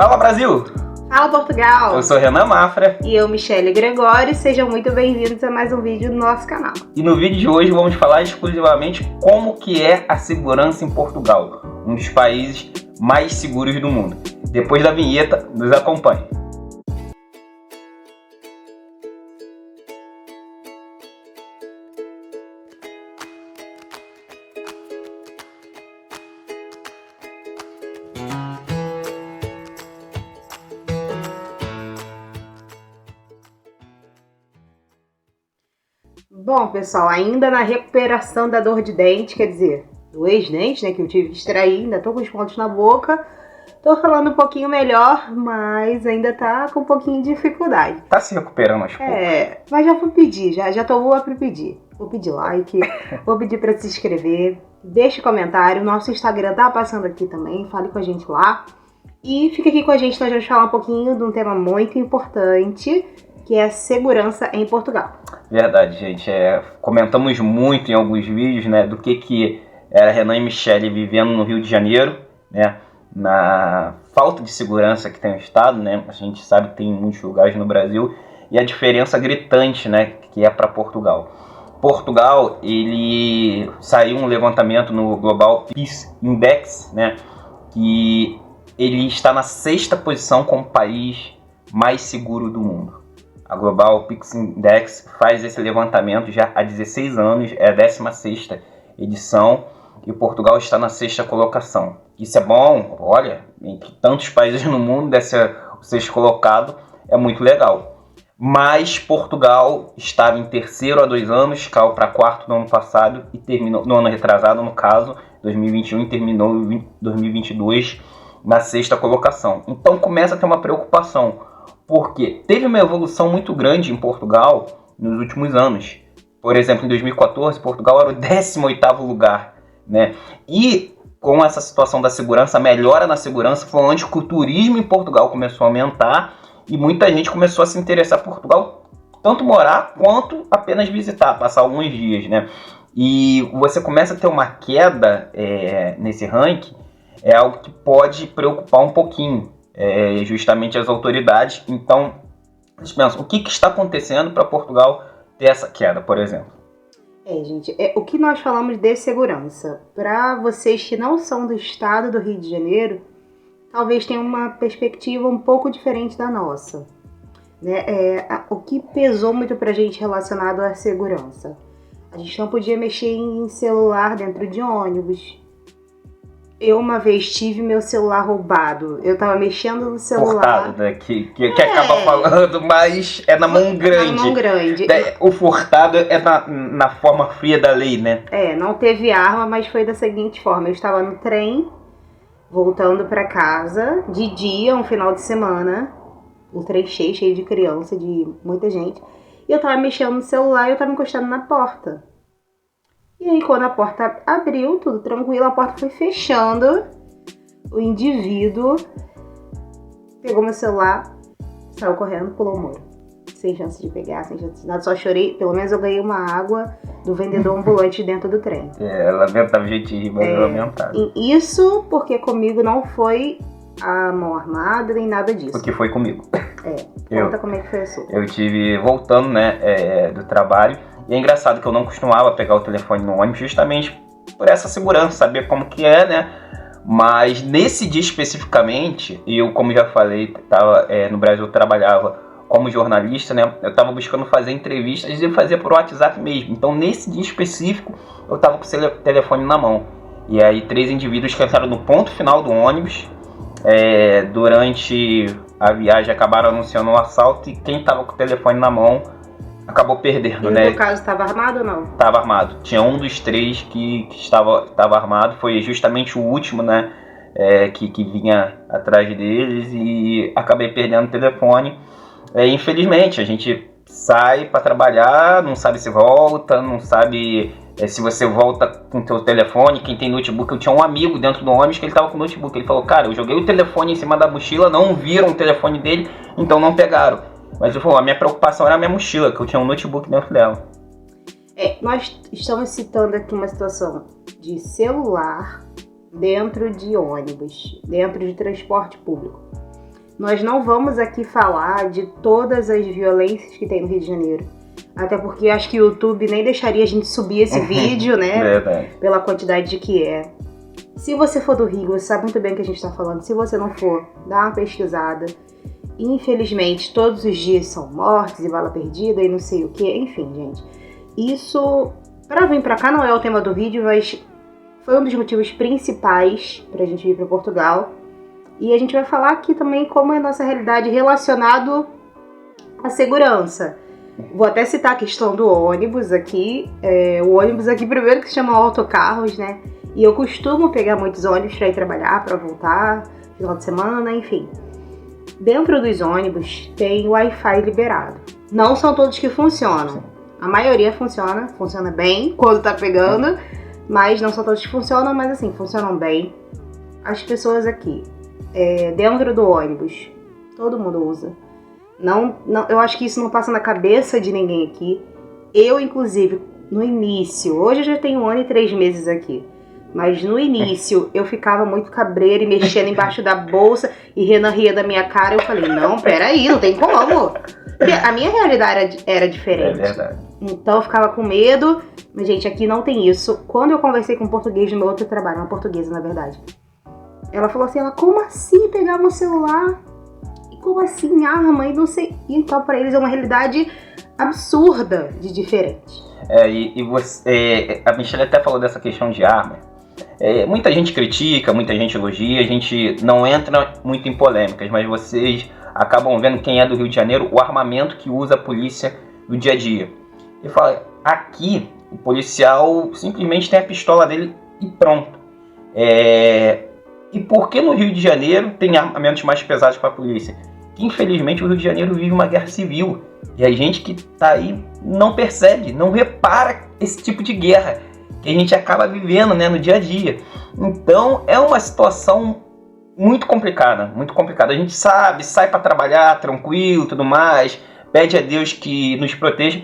Fala, Brasil! Fala, Portugal! Eu sou Renan Mafra. E eu, Michele Gregório. Sejam muito bem-vindos a mais um vídeo do nosso canal. E no vídeo de hoje vamos falar exclusivamente como que é a segurança em Portugal, um dos países mais seguros do mundo. Depois da vinheta, nos acompanhe. Bom, pessoal, ainda na recuperação da dor de dente, quer dizer, do ex-dente, né, que eu tive que extrair, ainda tô com os pontos na boca. Tô falando um pouquinho melhor, mas ainda tá com um pouquinho de dificuldade. Tá se recuperando aos poucos. Mas já vou pedir, já tô boa pra pedir. Vou pedir like, vou pedir pra se inscrever, deixe comentário, nosso Instagram tá passando aqui também, fale com a gente lá. E fica aqui com a gente, nós vamos falar um pouquinho de um tema muito importante, que é a segurança em Portugal. Verdade, gente. Comentamos muito em alguns vídeos, né, do que era Renan e Michele vivendo no Rio de Janeiro, né, na falta de segurança que tem o estado, né, a gente sabe que tem em muitos lugares no Brasil, e a diferença gritante, né, que é para Portugal. Portugal, ele saiu um levantamento no Global Peace Index, né, que ele está na 6ª posição como país mais seguro do mundo. A Global Peace Index faz esse levantamento já há 16 anos, é a 16ª edição, e Portugal está na 6ª colocação. Isso é bom, olha, entre tantos países no mundo, desse o 6º colocado, é muito legal. Mas Portugal estava em 3º há 2 anos, caiu para 4º no ano passado e terminou, no ano retrasado, no caso, 2021, e terminou em 2022 na 6ª colocação. Então começa a ter uma preocupação, porque teve uma evolução muito grande em Portugal nos últimos anos. Por exemplo, em 2014, Portugal era o 18º lugar, né? E com essa situação da segurança, a melhora na segurança, foi onde o turismo em Portugal começou a aumentar e muita gente começou a se interessar por Portugal, tanto morar quanto apenas visitar, passar alguns dias, né? E você começa a ter uma queda nesse ranking, é algo que pode preocupar um pouquinho. Justamente as autoridades. Então, eles pensam, o que está acontecendo para Portugal ter essa queda, por exemplo? Gente, o que nós falamos de segurança, para vocês que não são do estado do Rio de Janeiro, talvez tenha uma perspectiva um pouco diferente da nossa, né? O que pesou muito pra gente relacionado à segurança? A gente não podia mexer em celular dentro de ônibus. Eu uma vez tive meu celular roubado. Eu tava mexendo no celular. Furtado, né? Que acaba falando, mas é na mão grande. Na mão grande. O furtado é na forma fria da lei, né? Não teve arma, mas foi da seguinte forma. Eu estava no trem, voltando pra casa, de dia, um final de semana. Um trem cheio de criança, de muita gente. E eu tava mexendo no celular e eu tava encostando na porta. E aí, quando a porta abriu, tudo tranquilo, a porta foi fechando, o indivíduo pegou meu celular, saiu correndo, pulou o muro. Sem chance de pegar, sem chance de nada, só chorei. Pelo menos eu ganhei uma água do vendedor ambulante dentro do trem. Lamentável, gente, mas lamentável. Isso porque comigo não foi a mão armada, nem nada disso. Porque foi comigo. Conta como é que foi a sua. Eu tive, voltando, né, do trabalho. E é engraçado que eu não costumava pegar o telefone no ônibus justamente por essa segurança, saber como que é, né? Mas nesse dia especificamente, eu, como já falei, no Brasil eu trabalhava como jornalista, né? Eu estava buscando fazer entrevistas e fazer por WhatsApp mesmo. Então nesse dia específico eu estava com o telefone na mão. E aí 3 indivíduos que entraram no ponto final do ônibus, durante a viagem acabaram anunciando um assalto e quem estava com o telefone na mão acabou perdendo, né? No caso, estava armado ou não? Estava armado. Tinha um dos 3 que estava armado. Foi justamente o último, né? Que vinha atrás deles e acabei perdendo o telefone. Infelizmente, a gente sai para trabalhar, não sabe se volta, não sabe se você volta com o teu telefone. Quem tem notebook, eu tinha um amigo dentro do ônibus que ele estava com o notebook. Ele falou, cara, eu joguei o telefone em cima da mochila, não viram o telefone dele, então não pegaram. Mas a minha preocupação era a minha mochila, que eu tinha um notebook dentro dela. Nós estamos citando aqui uma situação de celular dentro de ônibus, dentro de transporte público. Nós não vamos aqui falar de todas as violências que tem no Rio de Janeiro. Até porque acho que o YouTube nem deixaria a gente subir esse vídeo, né? Verdade. Pela quantidade de que é. Se você for do Rio, você sabe muito bem o que a gente tá falando. Se você não for, dá uma pesquisada. Infelizmente, todos os dias são mortes e bala perdida e não sei o que. Enfim, gente. Isso, pra vir pra cá, não é o tema do vídeo, mas foi um dos motivos principais pra gente vir pra Portugal. E a gente vai falar aqui também como é a nossa realidade relacionado à segurança. Vou até citar a questão do ônibus aqui. O ônibus aqui primeiro que se chama autocarros, né? E eu costumo pegar muitos ônibus para ir trabalhar, para voltar, final de semana, enfim. Dentro dos ônibus tem Wi-Fi liberado. Não são todos que funcionam. A maioria funciona bem quando tá pegando, mas não são todos que funcionam, mas assim, funcionam bem. As pessoas aqui, dentro do ônibus, todo mundo usa. Não, eu acho que isso não passa na cabeça de ninguém aqui. Eu, inclusive, no início, hoje eu já tenho 1 ano e 3 meses aqui, mas no início eu ficava muito cabreira e mexendo embaixo da bolsa e Renan ria da minha cara. Eu falei, não, peraí, não tem como. Porque a minha realidade era diferente. É verdade. Então eu ficava com medo, mas gente, aqui não tem isso. Quando eu conversei com um português no meu outro trabalho, uma portuguesa na verdade, ela falou assim, como assim pegar meu celular? Como assim arma? E não sei. Então pra eles é uma realidade absurda de diferente. E você, a Michelle até falou dessa questão de arma. Muita gente critica, muita gente elogia, a gente não entra muito em polêmicas, mas vocês acabam vendo, quem é do Rio de Janeiro, o armamento que usa a polícia no dia a dia. E fala, aqui o policial simplesmente tem a pistola dele e pronto. E por que no Rio de Janeiro tem armamentos mais pesados para a polícia? Que infelizmente o Rio de Janeiro vive uma guerra civil. E a gente que tá aí não percebe, não repara esse tipo de guerra que a gente acaba vivendo, né, no dia a dia. Então é uma situação muito complicada, muito complicada. A gente sabe, sai para trabalhar tranquilo, tudo mais, pede a Deus que nos proteja,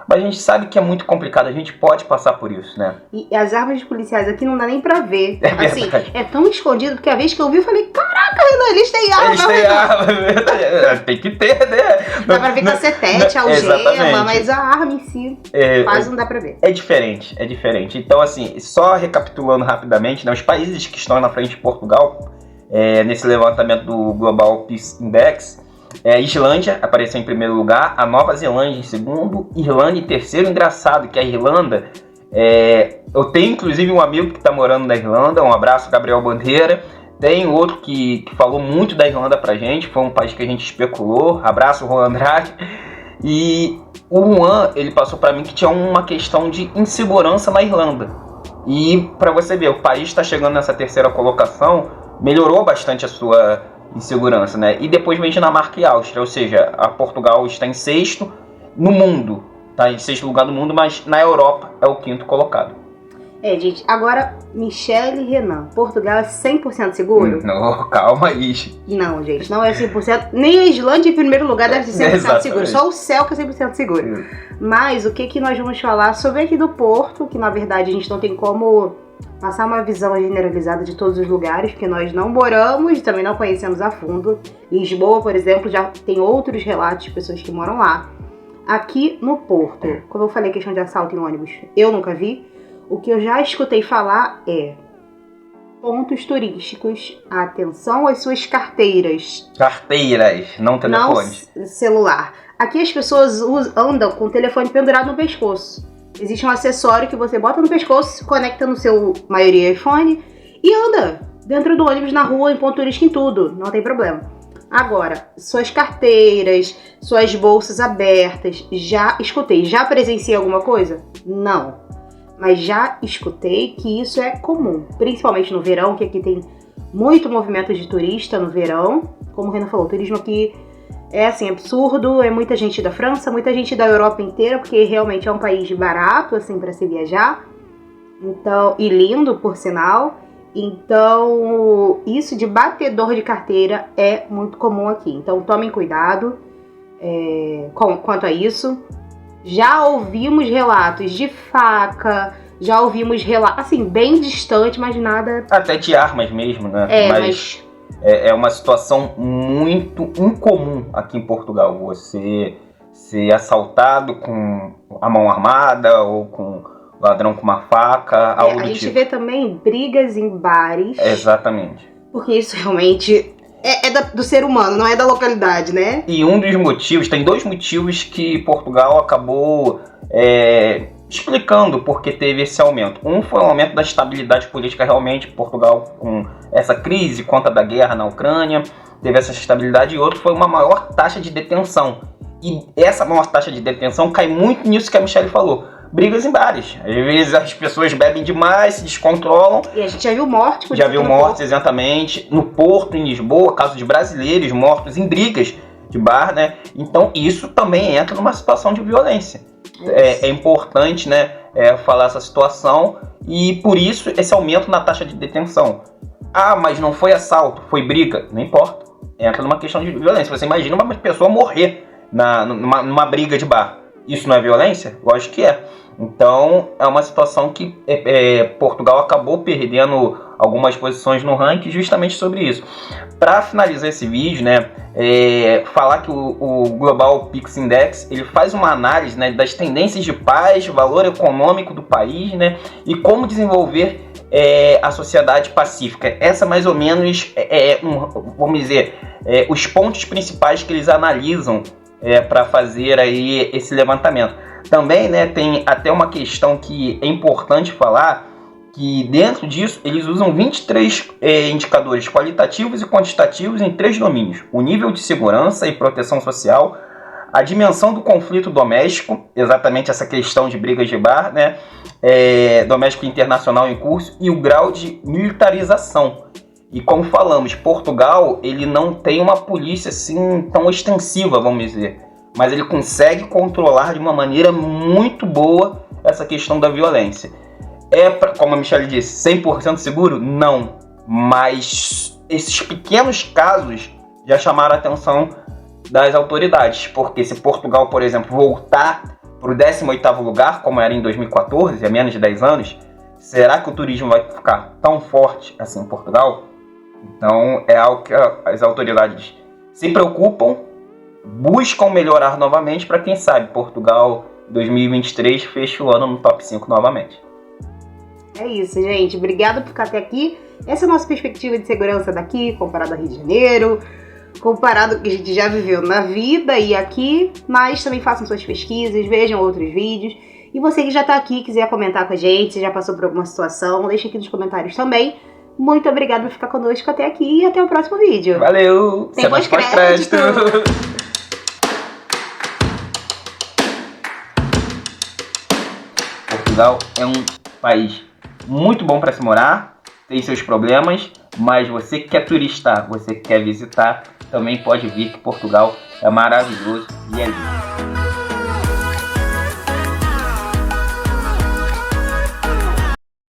mas a gente sabe que é muito complicado, a gente pode passar por isso, né? E as armas de policiais aqui não dá nem pra ver. Assim, verdade. é tão escondido, porque a vez que eu vi, eu falei, caraca, Renan, eles têm arma. Eles têm arma, é verdade. Tem que ter, né? Dá pra ver cacetete, algema, exatamente. mas a arma em si quase não dá pra ver. É diferente. Então, assim, só recapitulando rapidamente, né, os países que estão na frente de Portugal, nesse levantamento do Global Peace Index, Islândia apareceu em primeiro lugar, a Nova Zelândia em segundo, Irlanda em terceiro. Engraçado que a Irlanda, eu tenho inclusive um amigo que está morando na Irlanda, um abraço, Gabriel Bandeira. Tem outro que falou muito da Irlanda pra gente, foi um país que a gente especulou, abraço, Juan Andrade. E o Juan, ele passou para mim que tinha uma questão de insegurança na Irlanda. E para você ver, o país está chegando nessa terceira colocação, melhorou bastante a sua insegurança, né? E depois vem Dinamarca e Áustria, ou seja, a Portugal está em sexto no mundo, tá em sexto lugar no mundo, mas na Europa é o quinto colocado. Gente, agora, Michelle e Renan, Portugal é 100% seguro? Não, calma aí. Não, gente, não é 100%, nem a Islândia em primeiro lugar deve ser 100% Exatamente. seguro, só o céu que é 100% seguro. Mas o que nós vamos falar sobre aqui do Porto, que na verdade a gente não tem como passar uma visão generalizada de todos os lugares, porque nós não moramos e também não conhecemos a fundo. Lisboa, por exemplo, já tem outros relatos de pessoas que moram lá. Aqui no Porto, como eu falei, questão de assalto em ônibus, eu nunca vi. O que eu já escutei falar é pontos turísticos, atenção às suas carteiras. Carteiras, não telefones. Não celular. Aqui as pessoas andam com o telefone pendurado no pescoço. Existe um acessório que você bota no pescoço, conecta no seu, maioria iPhone, e anda dentro do ônibus, na rua, em ponto turístico, em tudo. Não tem problema. Agora, suas carteiras, suas bolsas abertas, já escutei. Já presenciei alguma coisa? Não. Mas já escutei que isso é comum, principalmente no verão, que aqui tem muito movimento de turista no verão. Como o Renan falou, o turismo aqui é assim, absurdo, é muita gente da França, muita gente da Europa inteira, porque realmente é um país barato, assim, para se viajar. Então, e lindo, por sinal. Então, isso de batedor de carteira é muito comum aqui. Então, tomem cuidado quanto a isso. Já ouvimos relatos de faca, já ouvimos relatos, assim, bem distante, mas nada... Até de armas mesmo, né? Mas É uma situação muito incomum aqui em Portugal. Você ser assaltado com a mão armada ou com ladrão com uma faca, algo A do gente tipo. vê também brigas em bares. Exatamente. Porque isso realmente do ser humano, não é da localidade, né? E um dos motivos, tem 2 motivos que Portugal acabou explicando porque teve esse aumento. Um foi o aumento da estabilidade política, realmente. Portugal, com essa crise conta da guerra na Ucrânia, teve essa estabilidade. E outro foi uma maior taxa de detenção. E essa maior taxa de detenção cai muito nisso que a Michelle falou. Brigas em bares. Às vezes as pessoas bebem demais, se descontrolam. E a gente já viu morte. Já viu mortes, exatamente. No Porto, em Lisboa, casos de brasileiros mortos em brigas de bar, né? Então isso também entra numa situação de violência. É importante, né, falar essa situação e por isso esse aumento na taxa de detenção. Ah, mas não foi assalto, foi briga. Não importa. Entra numa questão de violência. Você imagina uma pessoa morrer numa briga de bar. Isso não é violência? Lógico que é. Então, é uma situação que Portugal acabou perdendo algumas posições no ranking justamente sobre isso. Para finalizar esse vídeo, né, falar que o Global Peace Index ele faz uma análise, né, das tendências de paz, valor econômico do país, né, e como desenvolver a sociedade pacífica. Essa mais ou menos vamos dizer, os pontos principais que eles analisam para fazer aí esse levantamento. Também, né, tem até uma questão que é importante falar, que dentro disso eles usam 23 indicadores qualitativos e quantitativos em 3 domínios: o nível de segurança e proteção social, a dimensão do conflito doméstico, exatamente essa questão de brigas de bar, né, doméstico internacional em curso, e o grau de militarização. E como falamos, Portugal ele não tem uma polícia assim tão extensiva, vamos dizer, mas ele consegue controlar de uma maneira muito boa essa questão da violência. Como a Michelle disse, 100% seguro? Não. Mas esses pequenos casos já chamaram a atenção das autoridades. Porque se Portugal, por exemplo, voltar para o 18º lugar, como era em 2014, há menos de 10 anos, será que o turismo vai ficar tão forte assim em Portugal? Então é algo que as autoridades se preocupam, buscam melhorar novamente para quem sabe Portugal 2023 fecha o ano no top 5 novamente. É isso, gente. Obrigada por ficar até aqui. Essa é a nossa perspectiva de segurança daqui, comparado ao Rio de Janeiro, comparado ao que a gente já viveu na vida e aqui, mas também façam suas pesquisas, vejam outros vídeos. E você que já está aqui, quiser comentar com a gente, se já passou por alguma situação, deixa aqui nos comentários também. Muito obrigada por ficar conosco até aqui e até o próximo vídeo. Valeu! Tem pós-crédito! Portugal é um país muito bom para se morar, tem seus problemas, mas você que quer turistar, você que quer visitar, também pode vir que Portugal é maravilhoso e é lindo.